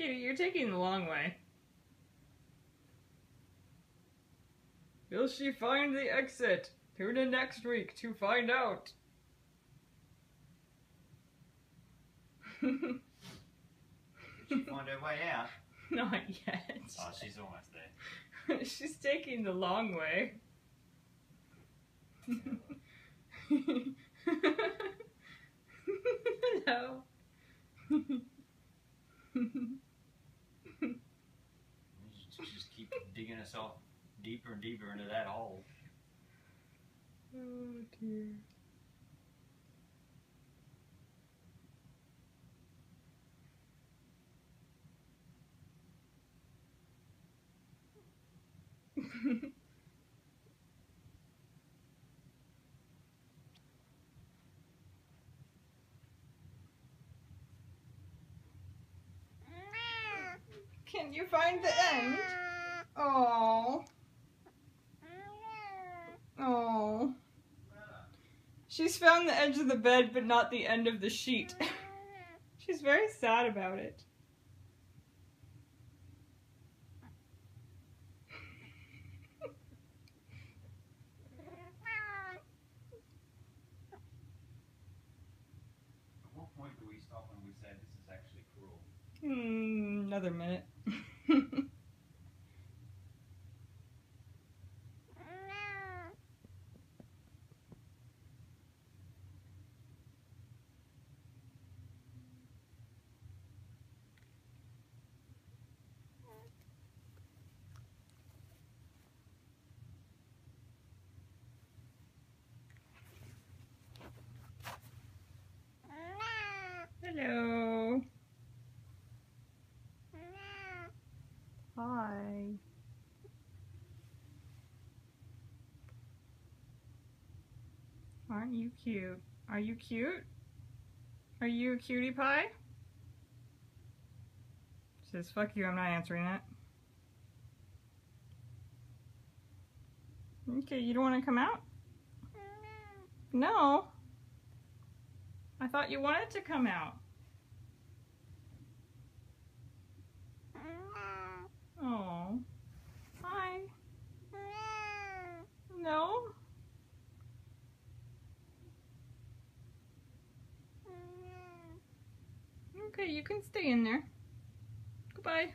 Kitty, you're taking the long way. Will she find the exit? Tune in next week to find out. Did she find her way out? Not yet. Oh, she's almost there. She's taking the long way. Hello. Just keep digging herself deeper and deeper into that hole. Oh dear. Can you find the end? Oh. Oh. She's found the edge of the bed, but not the end of the sheet. She's very sad about it. At what point do we stop and we say this is actually cruel? Another minute. Hello. Hi. Aren't you cute? Are you cute? Are you a cutie pie? She says, fuck you, I'm not answering it. Okay, you don't want to come out? No. I thought you wanted to come out. Oh. Hi. No? Okay, you can stay in there. Goodbye.